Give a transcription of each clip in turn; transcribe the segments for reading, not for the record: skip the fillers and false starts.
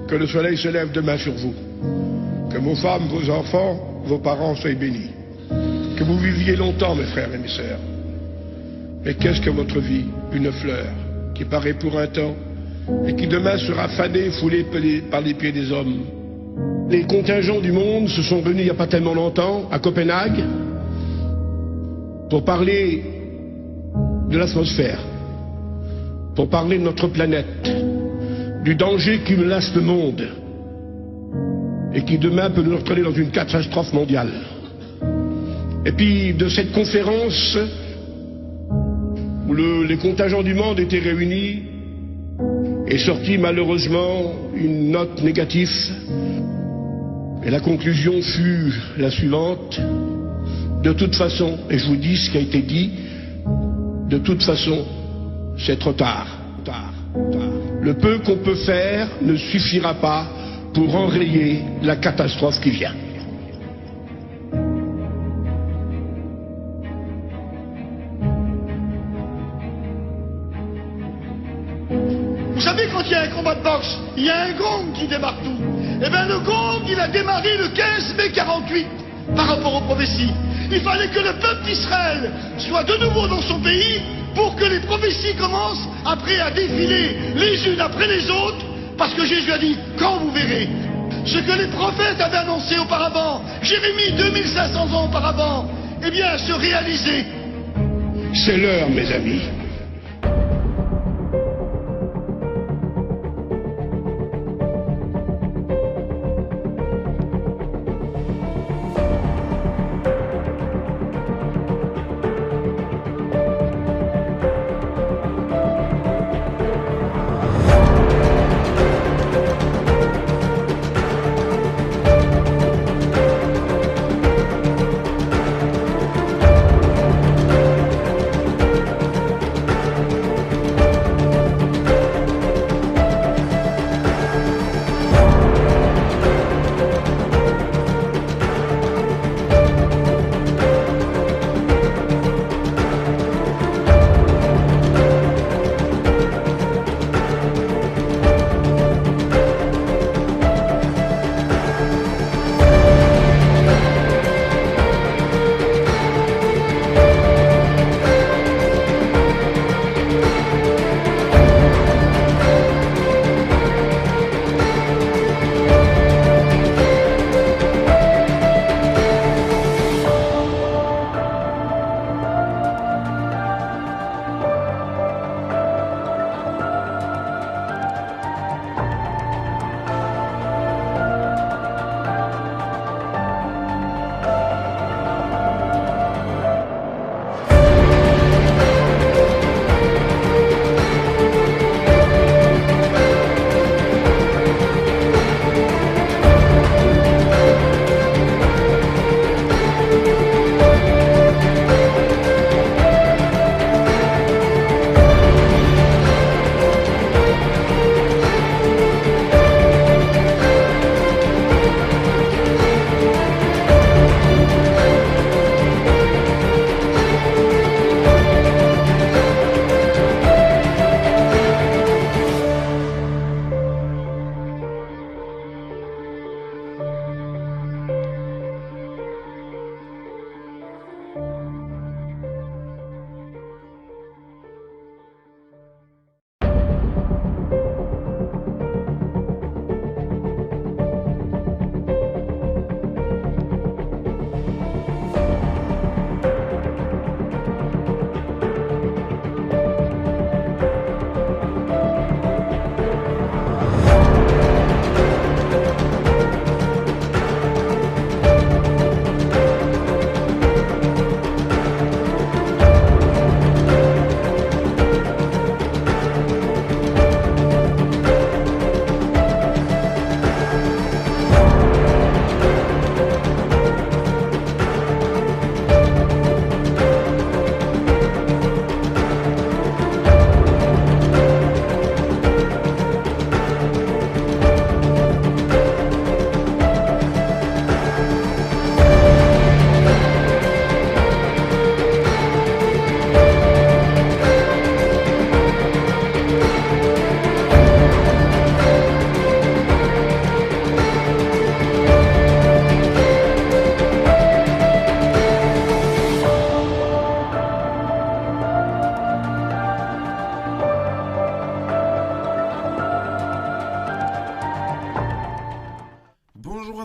Que le soleil se lève demain sur vous. Que vos femmes, vos enfants, vos parents soient bénis. Que vous viviez longtemps, mes frères et mes sœurs. Mais qu'est-ce que votre vie? Une fleur qui paraît pour un temps et qui demain sera fanée, foulée par les pieds des hommes. Les contingents du monde se sont réunis il n'y a pas tellement longtemps à Copenhague pour parler de l'atmosphère, pour parler de notre planète, du danger qui menace le monde et qui demain peut nous entraîner dans une catastrophe mondiale. Et puis de cette conférence où les contingents du monde étaient réunis est sortie malheureusement une note négative et la conclusion fut la suivante: de toute façon, et je vous dis ce qui a été dit, de toute façon c'est trop tard. Le peu qu'on peut faire ne suffira pas pour enrayer la catastrophe qui vient. Vous savez, quand il y a un combat de boxe, il y a un gong qui démarre tout. Eh bien, le gong, il a démarré le 15 mai 48 par rapport aux prophéties. Il fallait que le peuple d'Israël soit de nouveau dans son pays pour que les prophéties commencent après à défiler les unes après les autres, parce que Jésus a dit, quand vous verrez ce que les prophètes avaient annoncé auparavant, Jérémie 2500 ans auparavant, eh bien, se réaliser. C'est l'heure, mes amis.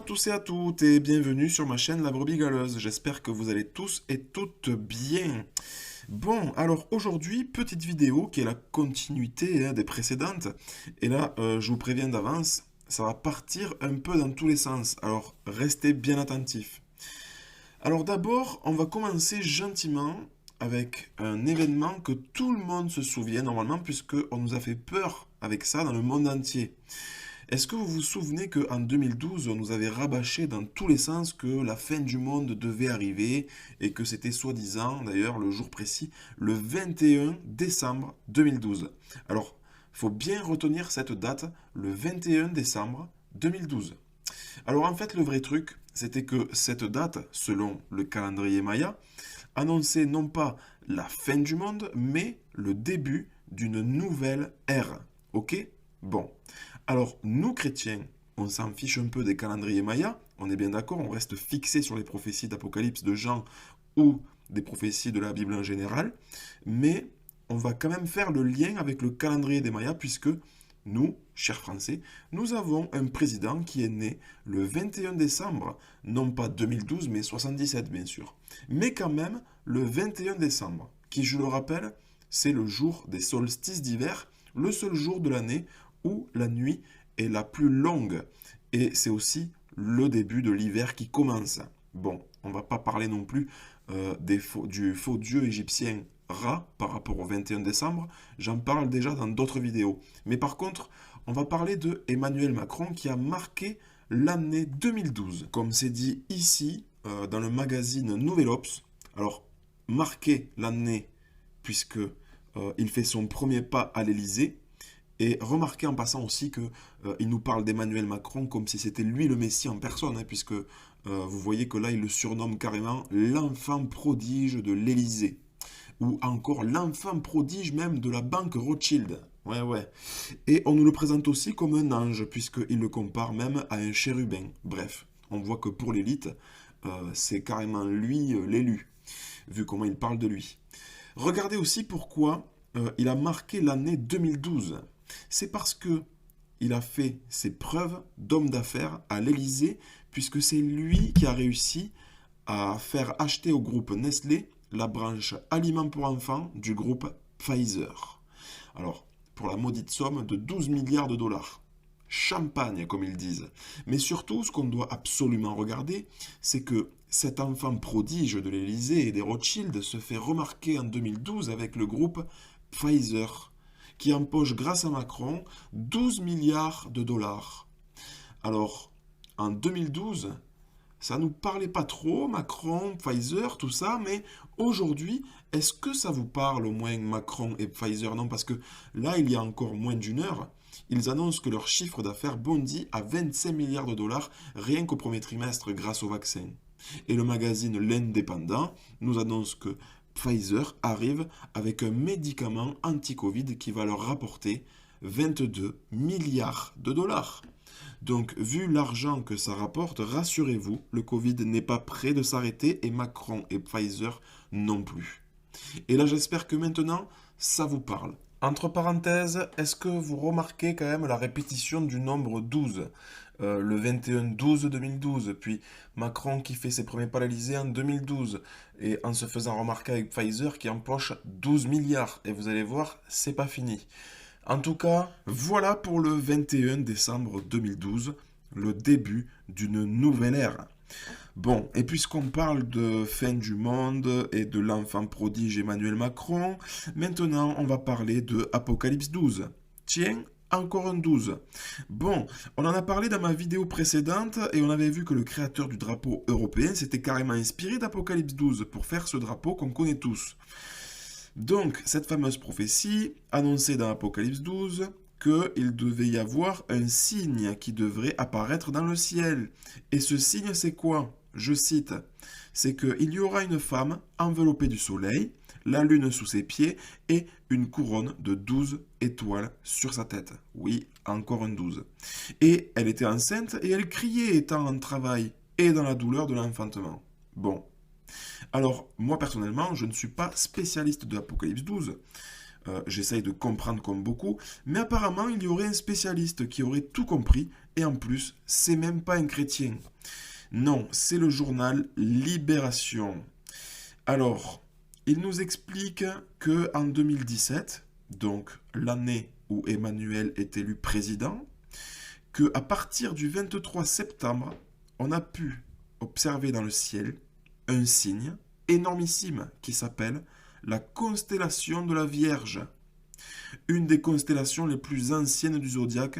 tous et à toutes et bienvenue sur ma chaîne La Brebis Galeuse. J'espère que vous allez tous et toutes bien. Bon, alors aujourd'hui, petite vidéo qui est la continuité des précédentes. Et là, je vous préviens d'avance, ça va partir un peu dans tous les sens. Alors, restez bien attentifs. Alors d'abord, on va commencer gentiment avec un événement que tout le monde se souvient normalement, puisqu'on nous a fait peur avec ça dans le monde entier. Est-ce que vous vous souvenez qu'en 2012, on nous avait rabâché dans tous les sens que la fin du monde devait arriver et que c'était soi-disant, d'ailleurs, le jour précis, le 21 décembre 2012. Alors, il faut bien retenir cette date, le 21 décembre 2012. Alors en fait, le vrai truc, c'était que cette date, selon le calendrier Maya, annonçait non pas la fin du monde, mais le début d'une nouvelle ère. Ok ? Bon. Alors, nous chrétiens, on s'en fiche un peu des calendriers Maya, on est bien d'accord, on reste fixé sur les prophéties d'Apocalypse de Jean ou des prophéties de la Bible en général, mais on va quand même faire le lien avec le calendrier des Mayas, puisque nous, chers Français, nous avons un président qui est né le 21 décembre, non pas 2012, mais 77 bien sûr, mais quand même le 21 décembre, qui, je le rappelle, c'est le jour des solstices d'hiver, le seul jour de l'année où la nuit est la plus longue. Et c'est aussi le début de l'hiver qui commence. Bon, on ne va pas parler non plus du faux dieu égyptien Ra par rapport au 21 décembre. J'en parle déjà dans d'autres vidéos. Mais par contre, on va parler de Emmanuel Macron qui a marqué l'année 2012. Comme c'est dit ici, dans le magazine Nouvel Obs. Alors, marquer l'année puisque il fait son premier pas à l'Élysée. Et remarquez en passant aussi qu'il nous parle d'Emmanuel Macron comme si c'était lui le Messie en personne, hein, puisque vous voyez que là, il le surnomme carrément l'enfant prodige de l'Élysée. Ou encore l'enfant prodige même de la banque Rothschild. Ouais. Et on nous le présente aussi comme un ange, puisqu'il le compare même à un chérubin. Bref, on voit que pour l'élite, c'est carrément lui l'élu, vu comment il parle de lui. Regardez aussi pourquoi il a marqué l'année 2012. C'est parce que il a fait ses preuves d'homme d'affaires à l'Élysée, puisque c'est lui qui a réussi à faire acheter au groupe Nestlé la branche aliments pour enfants du groupe Pfizer. Alors, pour la maudite somme de 12 milliards de dollars. Champagne, comme ils disent. Mais surtout, ce qu'on doit absolument regarder, c'est que cet enfant prodige de l'Élysée et des Rothschild se fait remarquer en 2012 avec le groupe Pfizer, qui empoche grâce à Macron 12 milliards de dollars. Alors, en 2012, ça ne nous parlait pas trop, Macron, Pfizer, tout ça, mais aujourd'hui, est-ce que ça vous parle au moins Macron et Pfizer? Non, parce que là, il y a encore moins d'une heure, ils annoncent que leur chiffre d'affaires bondit à 25 milliards de dollars rien qu'au premier trimestre grâce au vaccin. Et le magazine L'Indépendant nous annonce que Pfizer arrive avec un médicament anti-Covid qui va leur rapporter 22 milliards de dollars. Donc, vu l'argent que ça rapporte, rassurez-vous, le Covid n'est pas prêt de s'arrêter et Macron et Pfizer non plus. Et là, j'espère que maintenant, ça vous parle. Entre parenthèses, est-ce que vous remarquez quand même la répétition du nombre 12 le 21-12-2012, puis Macron qui fait ses premiers pas à l'Élysée en 2012, et en se faisant remarquer avec Pfizer qui empoche 12 milliards. Et vous allez voir, c'est pas fini. En tout cas, voilà pour le 21 décembre 2012, le début d'une nouvelle ère. Bon, et puisqu'on parle de fin du monde et de l'enfant prodige Emmanuel Macron, maintenant on va parler de Apocalypse 12. Tiens, encore un 12. Bon, on en a parlé dans ma vidéo précédente et on avait vu que le créateur du drapeau européen s'était carrément inspiré d'Apocalypse 12 pour faire ce drapeau qu'on connaît tous. Donc, cette fameuse prophétie annonçait dans Apocalypse 12 qu'il devait y avoir un signe qui devrait apparaître dans le ciel. Et ce signe, c'est quoi? Je cite, c'est qu'il y aura une femme enveloppée du soleil, la lune sous ses pieds et une couronne de 12 étoiles sur sa tête. Oui, encore un 12. Et elle était enceinte et elle criait étant en travail et dans la douleur de l'enfantement. Bon. Alors, moi personnellement, je ne suis pas spécialiste de l'Apocalypse 12. J'essaye de comprendre comme beaucoup, mais apparemment il y aurait un spécialiste qui aurait tout compris, et en plus, c'est même pas un chrétien. Non, c'est le journal Libération. Alors, il nous explique que en 2017, donc l'année où Emmanuel est élu président, qu'à partir du 23 septembre, on a pu observer dans le ciel un signe énormissime qui s'appelle la constellation de la Vierge, une des constellations les plus anciennes du zodiaque,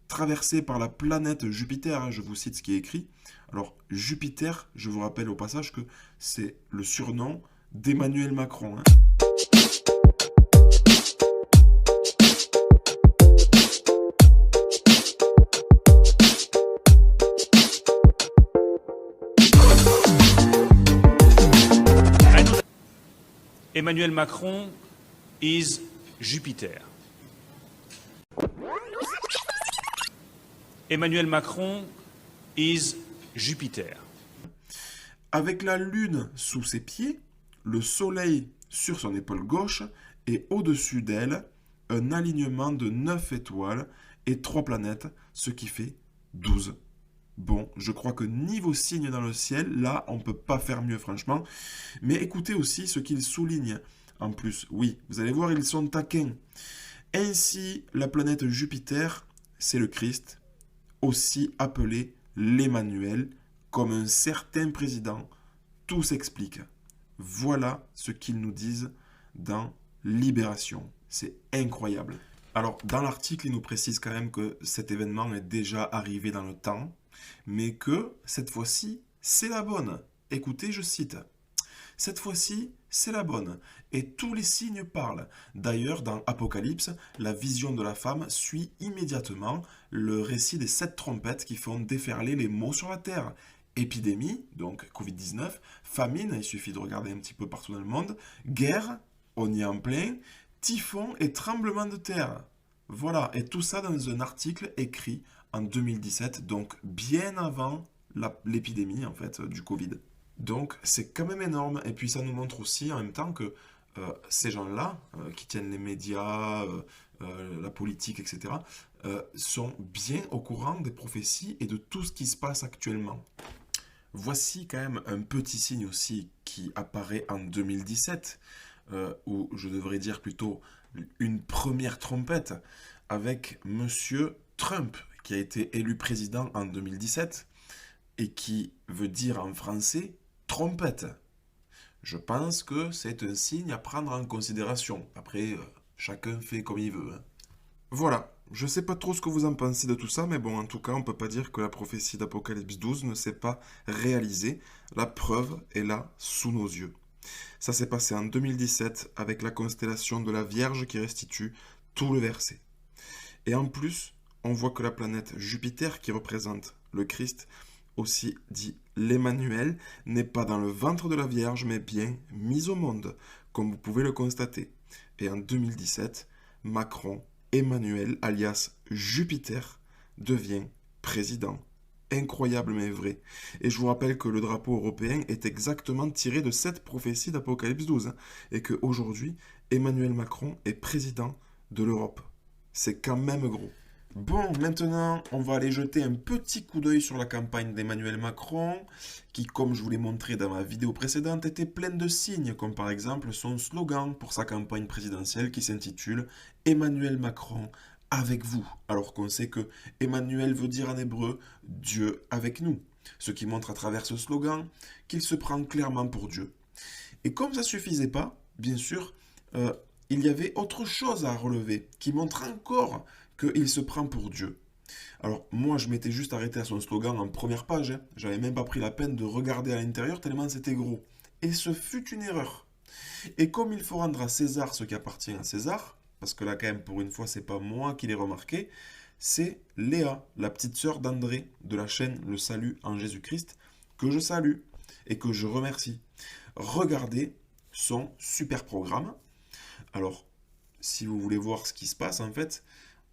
traversée par la planète Jupiter, je vous cite ce qui est écrit. Alors Jupiter, je vous rappelle au passage que c'est le surnom d'Emmanuel Macron. Emmanuel Macron is Jupiter. Emmanuel Macron is Jupiter. Avec la Lune sous ses pieds, le Soleil sur son épaule gauche et au-dessus d'elle, un alignement de 9 étoiles et 3 planètes, ce qui fait 12. Bon, je crois que niveau signe dans le ciel, là, on ne peut pas faire mieux, franchement. Mais écoutez aussi ce qu'ils soulignent. En plus, oui, vous allez voir, ils sont taquins. Ainsi, la planète Jupiter, c'est le Christ, aussi appelé l'Emmanuel, comme un certain président. Tout s'explique. Voilà ce qu'ils nous disent dans Libération. C'est incroyable. Alors, dans l'article, il nous précise quand même que cet événement est déjà arrivé dans le temps, mais que cette fois-ci, c'est la bonne. Écoutez, je cite. Cette fois-ci, c'est la bonne, et tous les signes parlent. D'ailleurs, dans Apocalypse, la vision de la femme suit immédiatement le récit des 7 trompettes qui font déferler les maux sur la terre. Épidémie, donc Covid-19, famine, il suffit de regarder un petit peu partout dans le monde, guerre, on y est en plein, typhon et tremblement de terre. Voilà, et tout ça dans un article écrit en 2017, donc bien avant l'épidémie en fait du Covid. Donc c'est quand même énorme, et puis ça nous montre aussi en même temps que ces gens-là, qui tiennent les médias, la politique, etc., sont bien au courant des prophéties et de tout ce qui se passe actuellement. Voici quand même un petit signe aussi qui apparaît en 2017, ou je devrais dire plutôt une première trompette, avec Monsieur Trump, qui a été élu président en 2017, et qui veut dire en français « trompette ». Je pense que c'est un signe à prendre en considération. Après, chacun fait comme il veut. Voilà, je sais pas trop ce que vous en pensez de tout ça, mais bon, en tout cas, on peut pas dire que la prophétie d'Apocalypse 12 ne s'est pas réalisée. La preuve est là, sous nos yeux. Ça s'est passé en 2017 avec la constellation de la Vierge qui restitue tout le verset. Et en plus, on voit que la planète Jupiter, qui représente le Christ, aussi dit l'Emmanuel, n'est pas dans le ventre de la Vierge, mais bien mise au monde, comme vous pouvez le constater. Et en 2017, Macron, Emmanuel, alias Jupiter, devient président. Incroyable mais vrai. Et je vous rappelle que le drapeau européen est exactement tiré de cette prophétie d'Apocalypse 12, et qu'aujourd'hui, Emmanuel Macron est président de l'Europe. C'est quand même gros. Bon, maintenant, on va aller jeter un petit coup d'œil sur la campagne d'Emmanuel Macron, qui, comme je vous l'ai montré dans ma vidéo précédente, était pleine de signes, comme par exemple son slogan pour sa campagne présidentielle qui s'intitule « Emmanuel Macron avec vous », alors qu'on sait que Emmanuel veut dire en hébreu « Dieu avec nous », ce qui montre à travers ce slogan qu'il se prend clairement pour Dieu. Et comme ça ne suffisait pas, bien sûr, il y avait autre chose à relever, qui montre encore qu'il se prend pour Dieu. Alors moi je m'étais juste arrêté à son slogan en première page, hein. J'avais même pas pris la peine de regarder à l'intérieur tellement c'était gros. Et ce fut une erreur. Et comme il faut rendre à César ce qui appartient à César, parce que là quand même pour une fois c'est pas moi qui l'ai remarqué, c'est Léa, la petite sœur d'André de la chaîne Le Salut en Jésus-Christ, que je salue et que je remercie. Regardez son super programme. Alors si vous voulez voir ce qui se passe en fait,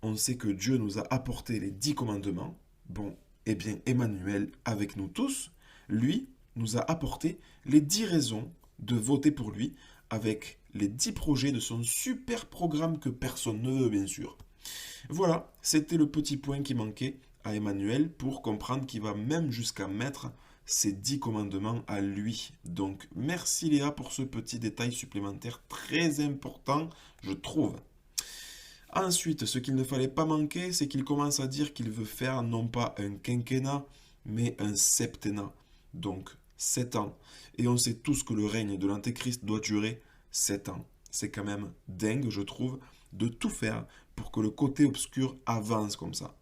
on sait que Dieu nous a apporté les 10 commandements. Bon, eh bien, Emmanuel, avec nous tous, lui, nous a apporté les 10 raisons de voter pour lui, avec les 10 projets de son super programme que personne ne veut, bien sûr. Voilà, c'était le petit point qui manquait à Emmanuel pour comprendre qu'il va même jusqu'à mettre ses 10 commandements à lui. Donc, merci Léa pour ce petit détail supplémentaire très important, je trouve. Ensuite, ce qu'il ne fallait pas manquer, c'est qu'il commence à dire qu'il veut faire non pas un quinquennat, mais un septennat. Donc, 7 ans. Et on sait tous que le règne de l'Antéchrist doit durer 7 ans. C'est quand même dingue, je trouve, de tout faire pour que le côté obscur avance comme ça.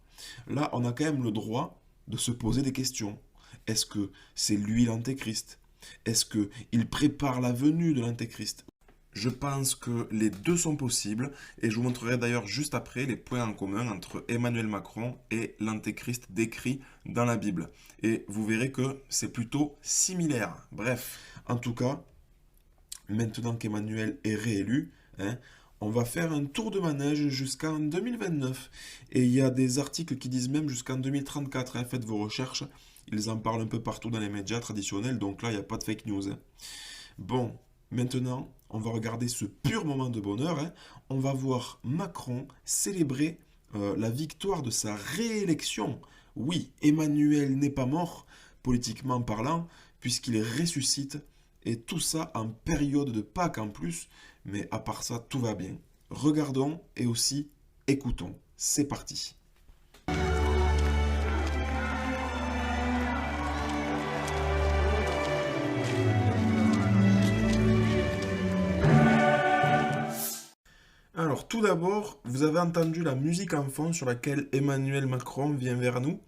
Là, on a quand même le droit de se poser des questions. Est-ce que c'est lui l'Antéchrist? Est-ce qu'il prépare la venue de l'Antéchrist? Je pense que les deux sont possibles et je vous montrerai d'ailleurs juste après les points en commun entre Emmanuel Macron et l'Antéchrist décrit dans la Bible. Et vous verrez que c'est plutôt similaire. Bref, en tout cas, maintenant qu'Emmanuel est réélu, on va faire un tour de manège jusqu'en 2029. Et il y a des articles qui disent même jusqu'en 2034. Faites vos recherches, ils en parlent un peu partout dans les médias traditionnels, donc là, il n'y a pas de fake news. Bon, maintenant, on va regarder ce pur moment de bonheur. On va voir Macron célébrer la victoire de sa réélection. Oui, Emmanuel n'est pas mort, politiquement parlant, puisqu'il ressuscite. Et tout ça en période de Pâques en plus. Mais à part ça, tout va bien. Regardons et aussi écoutons. C'est parti. Alors, tout d'abord, vous avez entendu la musique en fond sur laquelle Emmanuel Macron vient vers nous?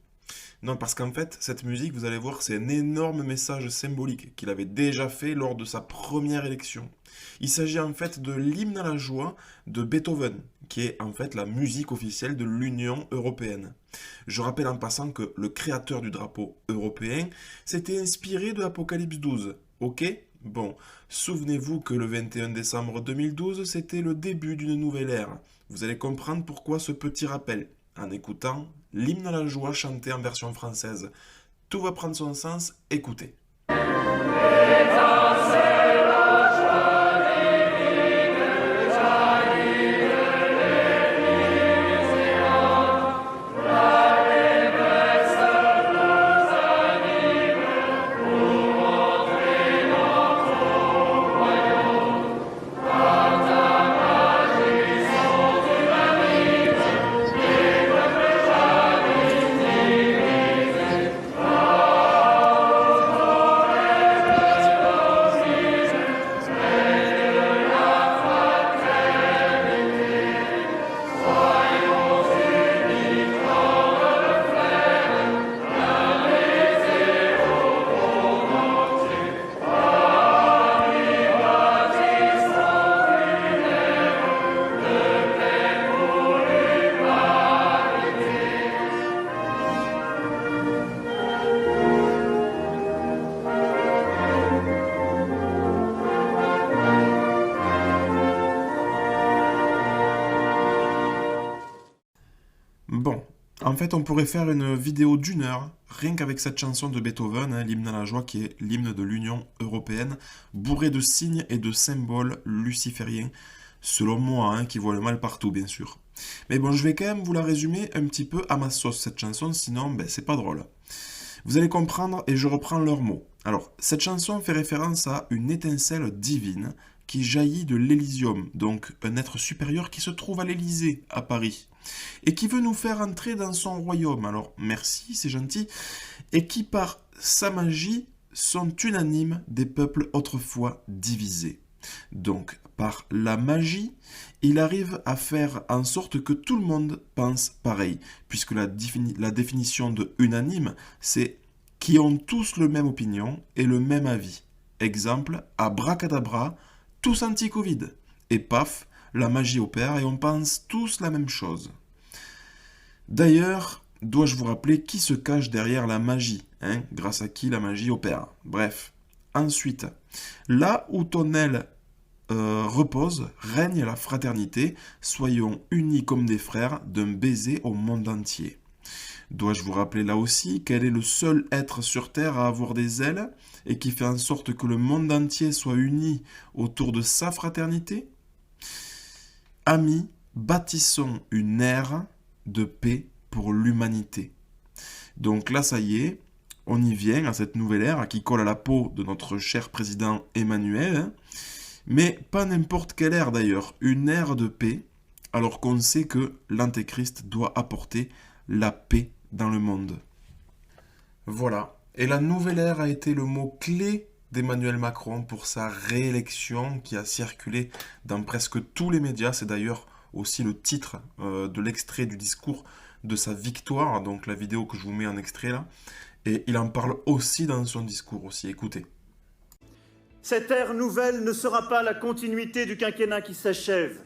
Non, parce qu'en fait, cette musique, vous allez voir, c'est un énorme message symbolique qu'il avait déjà fait lors de sa première élection. Il s'agit en fait de l'hymne à la joie de Beethoven, qui est en fait la musique officielle de l'Union européenne. Je rappelle en passant que le créateur du drapeau européen s'était inspiré de Apocalypse 12, ok? Bon, souvenez-vous que le 21 décembre 2012, c'était le début d'une nouvelle ère. Vous allez comprendre pourquoi ce petit rappel, en écoutant l'hymne à la joie chanté en version française. Tout va prendre son sens, écoutez. Bon, en fait, on pourrait faire une vidéo d'1 heure, rien qu'avec cette chanson de Beethoven, l'hymne à la joie, qui est l'hymne de l'Union européenne, bourré de signes et de symboles lucifériens, selon moi, qui voit le mal partout, bien sûr. Mais bon, je vais quand même vous la résumer un petit peu à ma sauce, cette chanson, sinon, c'est pas drôle. Vous allez comprendre, et je reprends leurs mots. Alors, cette chanson fait référence à une étincelle divine qui jaillit de l'Élysium, donc un être supérieur qui se trouve à l'Élysée, à Paris, et qui veut nous faire entrer dans son royaume. Alors, merci, c'est gentil, et qui, par sa magie, sont unanimes des peuples autrefois divisés. Donc, par la magie, il arrive à faire en sorte que tout le monde pense pareil, puisque la définition de unanime, c'est qui ont tous le même opinion et le même avis. Exemple, abracadabra, tous anti-Covid. Et paf, la magie opère et on pense tous la même chose. D'ailleurs, dois-je vous rappeler qui se cache derrière la magie, grâce à qui la magie opère. Bref. Ensuite, là où ton aile repose, règne la fraternité, soyons unis comme des frères d'un baiser au monde entier. Dois-je vous rappeler là aussi quel est le seul être sur Terre à avoir des ailes et qui fait en sorte que le monde entier soit uni autour de sa fraternité? Amis, bâtissons une ère de paix pour l'humanité. Donc là, ça y est, on y vient à cette nouvelle ère qui colle à la peau de notre cher président Emmanuel, mais pas n'importe quelle ère d'ailleurs, une ère de paix, alors qu'on sait que l'Antéchrist doit apporter la paix dans le monde. Voilà, et la nouvelle ère a été le mot-clé d'Emmanuel Macron pour sa réélection qui a circulé dans presque tous les médias. C'est d'ailleurs aussi le titre de l'extrait du discours de sa victoire, donc la vidéo que je vous mets en extrait là. Et il en parle aussi dans son discours aussi, écoutez. Cette ère nouvelle ne sera pas la continuité du quinquennat qui s'achève.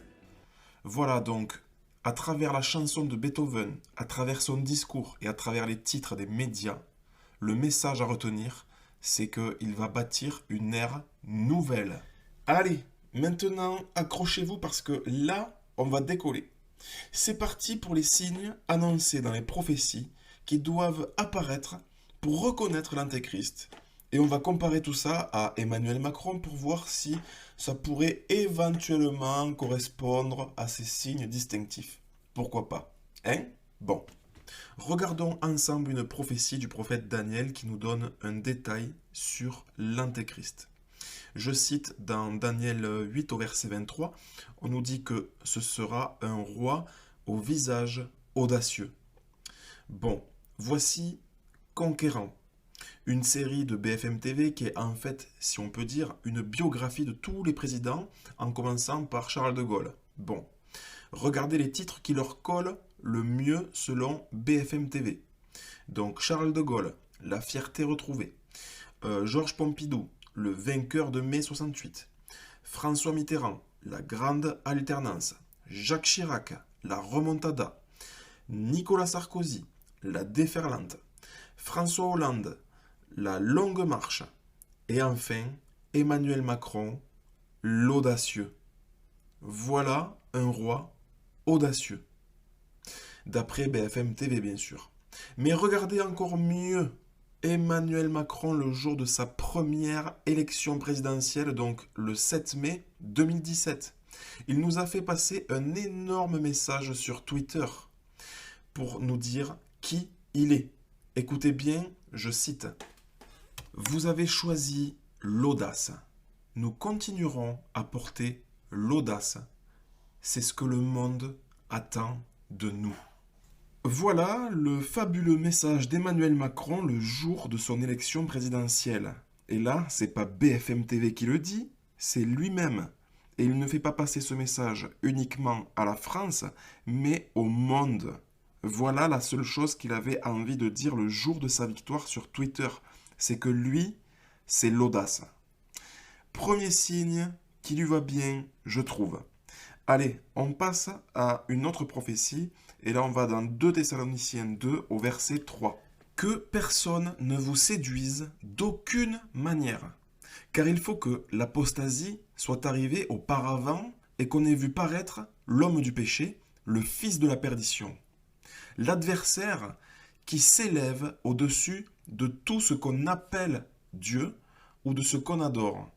Voilà donc, à travers la chanson de Beethoven, à travers son discours et à travers les titres des médias, le message à retenir, c'est qu'il va bâtir une ère nouvelle. Allez, maintenant, accrochez-vous parce que là, on va décoller. C'est parti pour les signes annoncés dans les prophéties qui doivent apparaître pour reconnaître l'Antéchrist. Et on va comparer tout ça à Emmanuel Macron pour voir si ça pourrait éventuellement correspondre à ces signes distinctifs. Pourquoi pas? Hein? Bon. Regardons ensemble une prophétie du prophète Daniel qui nous donne un détail sur l'Antéchrist. Je cite dans Daniel 8 au verset 23, on nous dit que ce sera un roi au visage audacieux. Bon, voici Conquérant, une série de BFM TV qui est en fait, si on peut dire, une biographie de tous les présidents, en commençant par Charles de Gaulle. Bon, regardez les titres qui leur collent le mieux selon BFM TV. Donc Charles de Gaulle, la fierté retrouvée. Georges Pompidou, le vainqueur de mai 68. François Mitterrand, la grande alternance. Jacques Chirac, la remontada. Nicolas Sarkozy, la déferlante. François Hollande, la longue marche. Et enfin, Emmanuel Macron, l'audacieux. Voilà un roi audacieux. D'après BFM TV, bien sûr. Mais regardez encore mieux Emmanuel Macron le jour de sa première élection présidentielle, donc le 7 mai 2017. Il nous a fait passer un énorme message sur Twitter pour nous dire qui il est. Écoutez bien, je cite. « Vous avez choisi l'audace. Nous continuerons à porter l'audace. C'est ce que le monde attend de nous. » Voilà le fabuleux message d'Emmanuel Macron le jour de son élection présidentielle. Et là, c'est pas BFM TV qui le dit, c'est lui-même. Et il ne fait pas passer ce message uniquement à la France, mais au monde. Voilà la seule chose qu'il avait envie de dire le jour de sa victoire sur Twitter. C'est que lui, c'est l'audace. Premier signe qui lui va bien, je trouve. Allez, on passe à une autre prophétie. Et là, on va dans 2 Thessaloniciens 2 au verset 3. « Que personne ne vous séduise d'aucune manière, car il faut que l'apostasie soit arrivée auparavant et qu'on ait vu paraître l'homme du péché, le fils de la perdition. L'adversaire qui s'élève au-dessus de tout ce qu'on appelle Dieu ou de ce qu'on adore,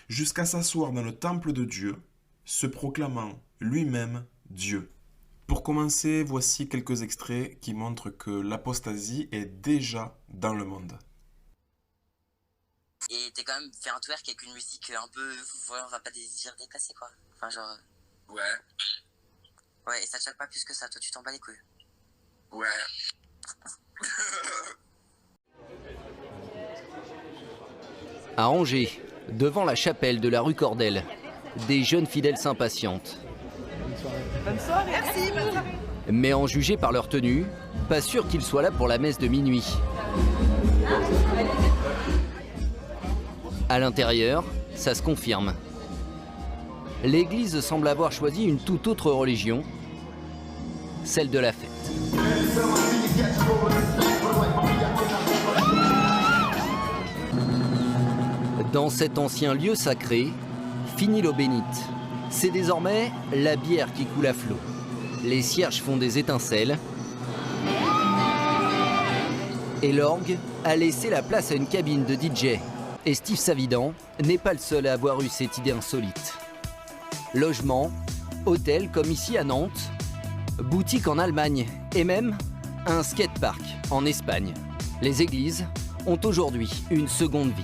jusqu'à s'asseoir dans le temple de Dieu, se proclamant lui-même Dieu. » Pour commencer, voici quelques extraits qui montrent que l'apostasie est déjà dans le monde. Et t'es quand même fait un twerk avec une musique un peu, voilà, on va pas dire déplacée quoi. Enfin genre... Ouais. Ouais, et ça te choque pas plus que ça, toi tu t'en bats les couilles. Ouais. À Angers, devant la chapelle de la rue Cordel, des jeunes fidèles s'impatientent. Bonne soirée. Merci, bonne soirée. Mais en juger par leur tenue, pas sûr qu'ils soient là pour la messe de minuit. À l'intérieur, ça se confirme. L'église semble avoir choisi une toute autre religion, celle de la fête. Dans cet ancien lieu sacré, finit l'eau bénite. C'est désormais la bière qui coule à flot. Les cierges font des étincelles. Et l'orgue a laissé la place à une cabine de DJ. Et Steve Savidan n'est pas le seul à avoir eu cette idée insolite. Logement, hôtel comme ici à Nantes, boutique en Allemagne et même un skatepark en Espagne. Les églises ont aujourd'hui une seconde vie.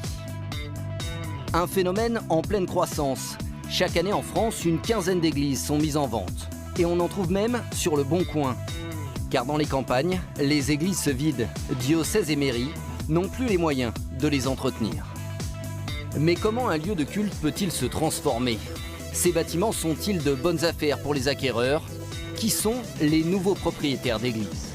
Un phénomène en pleine croissance. Chaque année en France, une quinzaine d'églises sont mises en vente. Et on en trouve même sur le Bon Coin. Car dans les campagnes, les églises se vident. Diocèses et mairies n'ont plus les moyens de les entretenir. Mais comment un lieu de culte peut-il se transformer? Ces bâtiments sont-ils de bonnes affaires pour les acquéreurs? Qui sont les nouveaux propriétaires d'églises?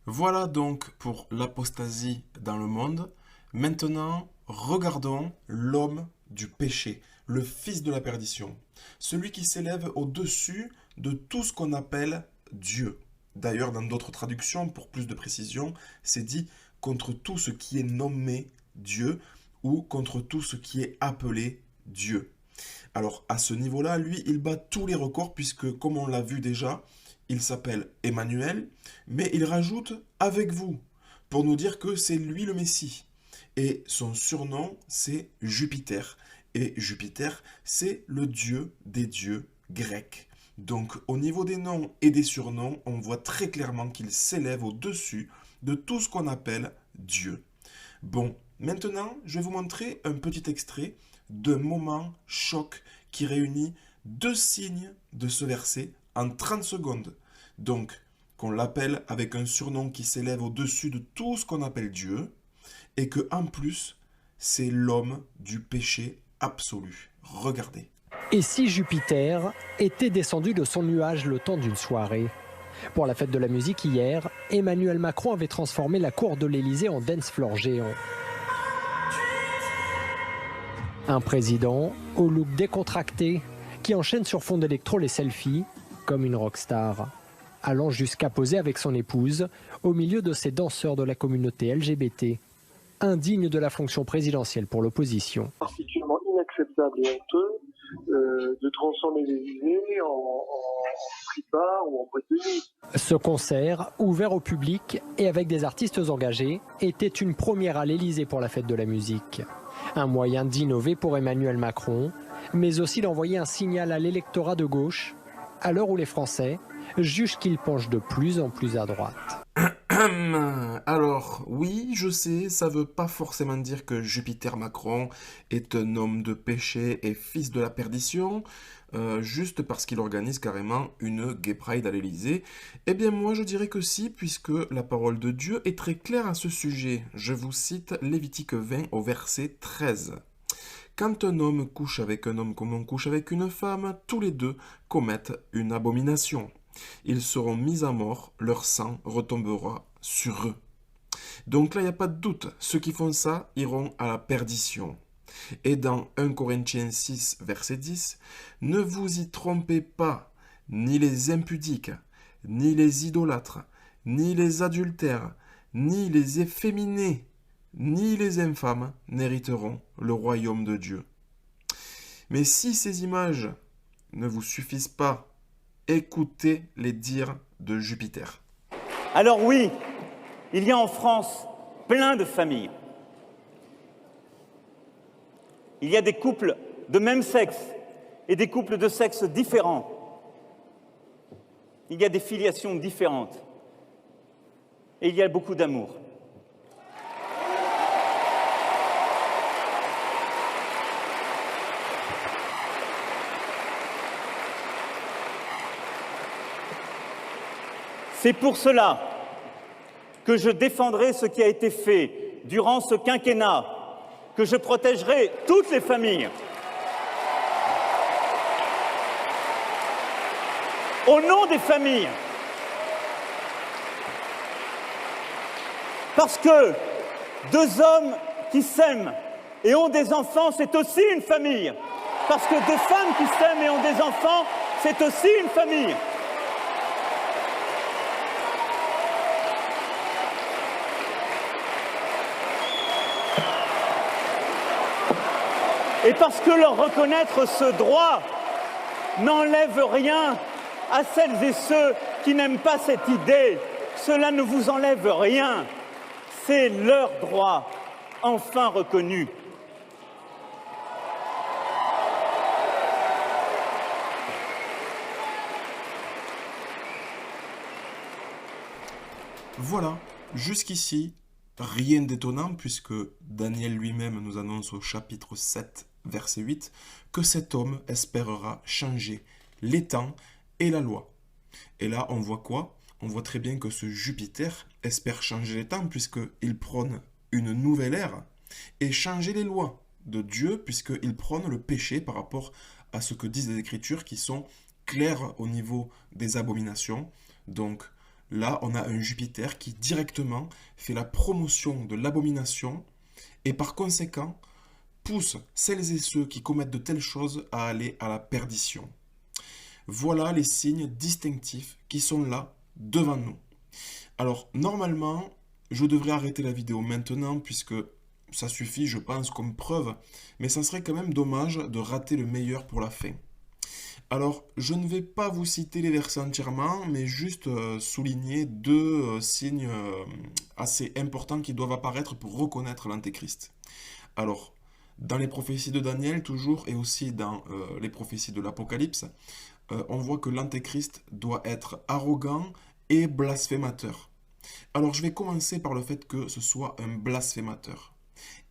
Voilà donc pour l'apostasie dans le monde. Maintenant, regardons l'homme du péché, le fils de la perdition, celui qui s'élève au-dessus de tout ce qu'on appelle Dieu. D'ailleurs, dans d'autres traductions, pour plus de précision, c'est dit contre tout ce qui est nommé Dieu ou contre tout ce qui est appelé Dieu. Alors, à ce niveau-là, lui, il bat tous les records puisque, comme on l'a vu déjà, il s'appelle Emmanuel, mais il rajoute « avec vous » pour nous dire que c'est lui le Messie. Et son surnom, c'est Jupiter. Et Jupiter, c'est le dieu des dieux grecs. Donc, au niveau des noms et des surnoms, on voit très clairement qu'il s'élève au-dessus de tout ce qu'on appelle Dieu. Bon, maintenant, je vais vous montrer un petit extrait d'un moment choc qui réunit deux signes de ce verset en 30 secondes. Donc, qu'on l'appelle avec un surnom qui s'élève au-dessus de tout ce qu'on appelle Dieu, et que en plus, c'est l'homme du péché absolu. Regardez. Et si Jupiter était descendu de son nuage le temps d'une soirée? Pour la fête de la musique hier, Emmanuel Macron avait transformé la cour de l'Élysée en dance floor géant. Un président au look décontracté qui enchaîne sur fond d'électro les selfies comme une rockstar, allant jusqu'à poser avec son épouse au milieu de ces danseurs de la communauté LGBT, indigne de la fonction présidentielle pour l'opposition. Particulièrement inacceptable et honteux de transformer l'Élysée en strip-bar ou en boîte de nuit. Ce concert, ouvert au public et avec des artistes engagés, était une première à l'Élysée pour la fête de la musique. Un moyen d'innover pour Emmanuel Macron, mais aussi d'envoyer un signal à l'électorat de gauche, à l'heure où les Français jugent qu'il penche de plus en plus à droite. Alors, oui, je sais, ça veut pas forcément dire que Jupiter Macron est un homme de péché et fils de la perdition, juste parce qu'il organise carrément une gay pride à l'Élysée. Eh bien moi je dirais que si, puisque la parole de Dieu est très claire à ce sujet. Je vous cite Lévitique 20 au verset 13. Quand un homme couche avec un homme comme on couche avec une femme, tous les deux commettent une abomination. Ils seront mis à mort, leur sang retombera sur eux. Donc là, il n'y a pas de doute, ceux qui font ça iront à la perdition. Et dans 1 Corinthiens 6, verset 10, « Ne vous y trompez pas, ni les impudiques, ni les idolâtres, ni les adultères, ni les efféminés, ni les infâmes n'hériteront le royaume de Dieu. » Mais si ces images ne vous suffisent pas, écoutez les dires de Jupiter. Alors oui, il y a en France plein de familles. Il y a des couples de même sexe et des couples de sexes différents. Il y a des filiations différentes. Et il y a beaucoup d'amour. C'est pour cela que je défendrai ce qui a été fait durant ce quinquennat, que je protégerai toutes les familles. Au nom des familles. Parce que deux hommes qui s'aiment et ont des enfants, c'est aussi une famille. Parce que deux femmes qui s'aiment et ont des enfants, c'est aussi une famille. Et parce que leur reconnaître ce droit n'enlève rien à celles et ceux qui n'aiment pas cette idée, Cela ne vous enlève rien. C'est leur droit, enfin reconnu. Voilà, jusqu'ici, rien d'étonnant puisque Daniel lui-même nous annonce au chapitre 7, verset 8, que cet homme espérera changer les temps et la loi. Et là, on voit quoi? On voit très bien que ce Jupiter espère changer les temps puisqu'il prône une nouvelle ère et changer les lois de Dieu puisqu'il prône le péché par rapport à ce que disent les Écritures qui sont claires au niveau des abominations. Donc, là, on a un Jupiter qui directement fait la promotion de l'abomination et par conséquent pousse celles et ceux qui commettent de telles choses à aller à la perdition. Voilà les signes distinctifs qui sont là devant nous. Alors, normalement, je devrais arrêter la vidéo maintenant puisque ça suffit, je pense, comme preuve, mais ça serait quand même dommage de rater le meilleur pour la fin. Alors, je ne vais pas vous citer les versets entièrement, mais juste souligner deux signes assez importants qui doivent apparaître pour reconnaître l'Antéchrist. Alors, dans les prophéties de Daniel, toujours, et aussi dans les prophéties de l'Apocalypse, on voit que l'Antéchrist doit être arrogant et blasphémateur. Alors, je vais commencer par le fait que ce soit un blasphémateur.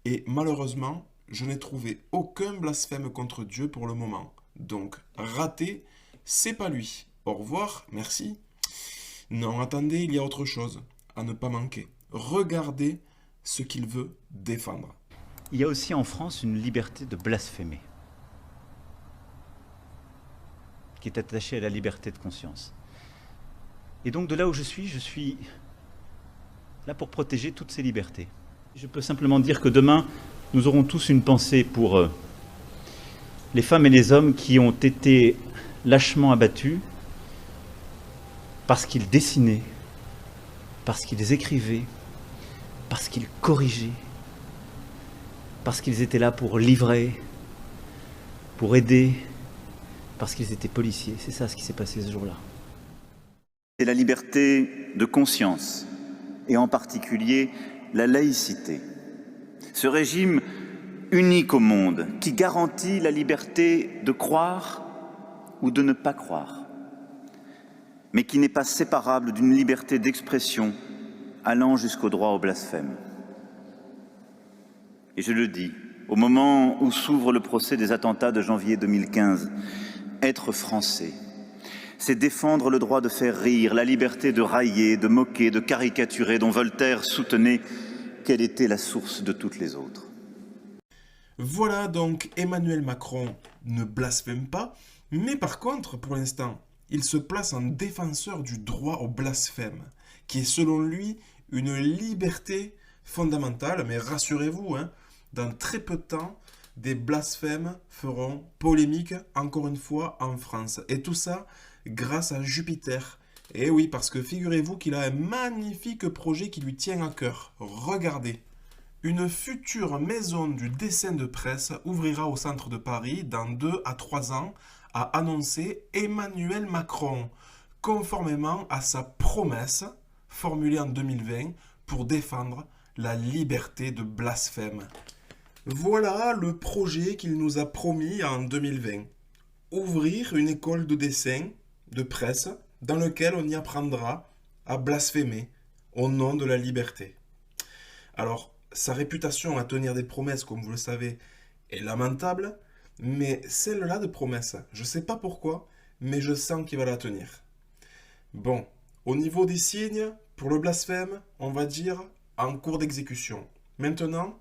Et malheureusement, je n'ai trouvé aucun blasphème contre Dieu pour le moment. Donc, raté, c'est pas lui. Au revoir, merci. Non, attendez, il y a autre chose à ne pas manquer. Regardez ce qu'il veut défendre. Il y a aussi en France une liberté de blasphémer, qui est attachée à la liberté de conscience. Et donc de là où je suis là pour protéger toutes ces libertés. Je peux simplement dire que demain, nous aurons tous une pensée pour les femmes et les hommes qui ont été lâchement abattus parce qu'ils dessinaient, parce qu'ils écrivaient, parce qu'ils corrigeaient, parce qu'ils étaient là pour livrer, pour aider, parce qu'ils étaient policiers. C'est ça ce qui s'est passé ce jour-là. C'est la liberté de conscience, et en particulier la laïcité. Ce régime unique au monde, qui garantit la liberté de croire ou de ne pas croire, mais qui n'est pas séparable d'une liberté d'expression allant jusqu'au droit au blasphème. Et je le dis, au moment où s'ouvre le procès des attentats de janvier 2015, être français, c'est défendre le droit de faire rire, la liberté de railler, de moquer, de caricaturer, dont Voltaire soutenait qu'elle était la source de toutes les autres. Voilà donc, Emmanuel Macron ne blasphème pas, mais par contre, pour l'instant, il se place en défenseur du droit au blasphème, qui est selon lui une liberté fondamentale, mais rassurez-vous, dans très peu de temps, des blasphèmes feront polémique, encore une fois, en France. Et tout ça grâce à Jupiter. Et oui, parce que figurez-vous qu'il a un magnifique projet qui lui tient à cœur. Regardez. Une future maison du dessin de presse ouvrira au centre de Paris dans 2 à 3 ans, a annoncé Emmanuel Macron, conformément à sa promesse formulée en 2020 pour défendre la liberté de blasphème. Voilà le projet qu'il nous a promis en 2020. Ouvrir une école de dessin de presse dans laquelle on y apprendra à blasphémer au nom de la liberté. Alors, sa réputation à tenir des promesses, comme vous le savez, est lamentable, mais celle-là de promesse, je ne sais pas pourquoi, mais je sens qu'il va la tenir. Bon, au niveau des signes, pour le blasphème, on va dire en cours d'exécution. Maintenant,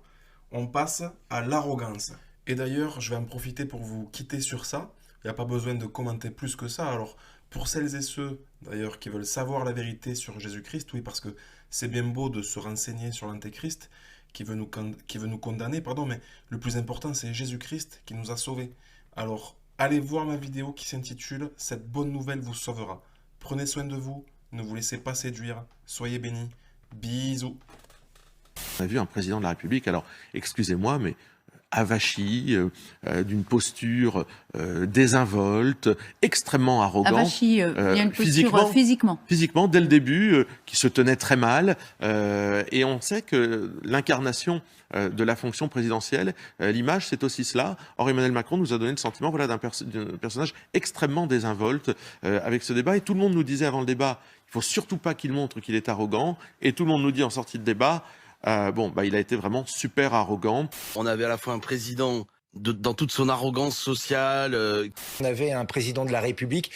on passe à l'arrogance. Et d'ailleurs, je vais en profiter pour vous quitter sur ça. Il n'y a pas besoin de commenter plus que ça. Alors, pour celles et ceux, d'ailleurs, qui veulent savoir la vérité sur Jésus-Christ, oui, parce que c'est bien beau de se renseigner sur l'Antéchrist, qui veut nous condamner, mais le plus important, c'est Jésus-Christ qui nous a sauvés. Alors, allez voir ma vidéo qui s'intitule « Cette bonne nouvelle vous sauvera ». Prenez soin de vous, ne vous laissez pas séduire, soyez bénis, bisous. On a vu un président de la République, alors excusez-moi, mais avachi, d'une posture désinvolte, extrêmement arrogant. Avachi, il y a une posture physiquement. Physiquement, dès le début, qui se tenait très mal. Et on sait que l'incarnation de la fonction présidentielle, l'image, c'est aussi cela. Or, Emmanuel Macron nous a donné le sentiment d'un personnage extrêmement désinvolte avec ce débat. Et tout le monde nous disait avant le débat, il faut surtout pas qu'il montre qu'il est arrogant. Et tout le monde nous dit en sortie de débat, il a été vraiment super arrogant. On avait à la fois un président dans toute son arrogance sociale. On avait un président de la République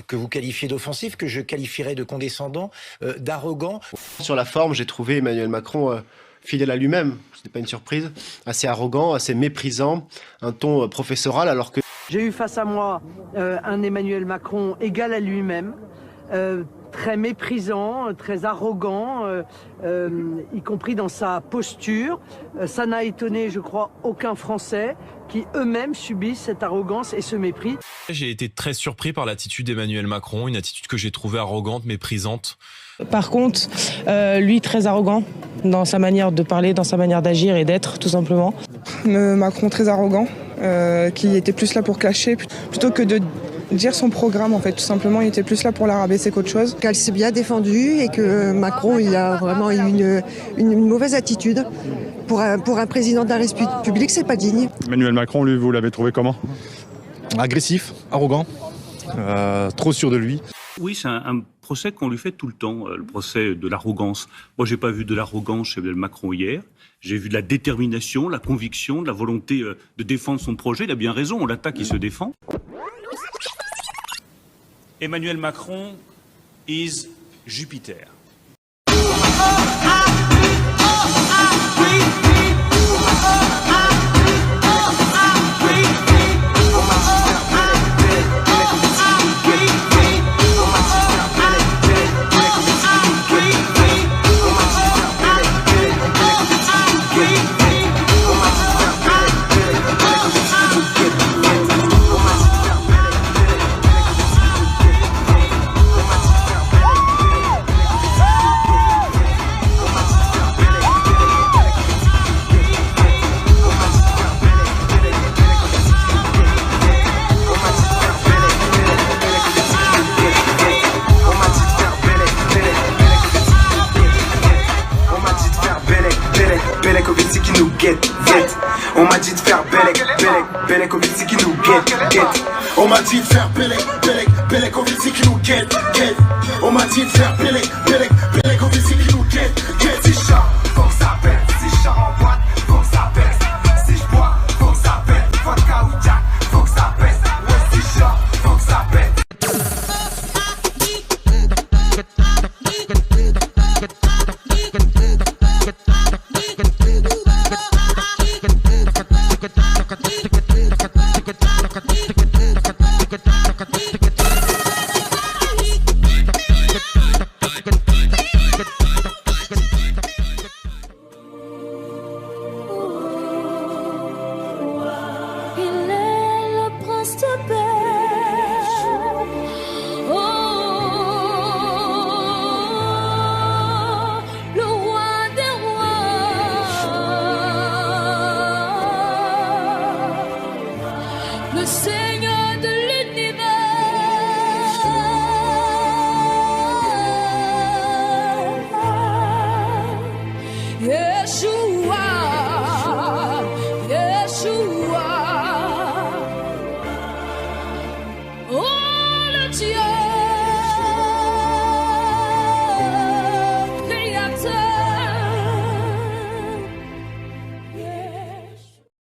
que vous qualifiez d'offensif, que je qualifierais de condescendant, d'arrogant. Sur la forme, j'ai trouvé Emmanuel Macron fidèle à lui-même, ce n'est pas une surprise, assez arrogant, assez méprisant, un ton professoral alors que... J'ai eu face à moi un Emmanuel Macron égal à lui-même, très méprisant, très arrogant, y compris dans sa posture. Ça n'a étonné, je crois, aucun Français qui eux-mêmes subissent cette arrogance et ce mépris. J'ai été très surpris par l'attitude d'Emmanuel Macron, une attitude que j'ai trouvée arrogante, méprisante. Par contre, lui très arrogant dans sa manière de parler, dans sa manière d'agir et d'être, tout simplement. Macron très arrogant, qui était plus là pour clasher, plutôt que de dire son programme, en fait, tout simplement, il était plus là pour la rabaisser qu'autre chose. Qu'elle s'est bien défendue et que Macron, il a vraiment eu une mauvaise attitude. Pour un président de la République, c'est pas digne. Emmanuel Macron, lui, vous l'avez trouvé comment? Agressif, arrogant, trop sûr de lui. Oui, c'est un procès qu'on lui fait tout le temps, le procès de l'arrogance. Moi, j'ai pas vu de l'arrogance chez Emmanuel Macron hier. J'ai vu de la détermination, la conviction, de la volonté de défendre son projet. Il a bien raison, on l'attaque, il se défend. Emmanuel Macron is Jupiter. On m'a dit de faire Belek, Ovitsi qui nous guette. On m'a dit de faire Belek, Ovitsi qui nous guette. On m'a dit de faire Belek, Ovitsi qui nous guette. Si je chante, faut que ça pète. Si je chante en boîte, faut que ça pète. Si je bois, faut que ça pète. Vodka ou Jack, faut que ça pète. Ouais, si je chante, faut que ça pète. Le Seigneur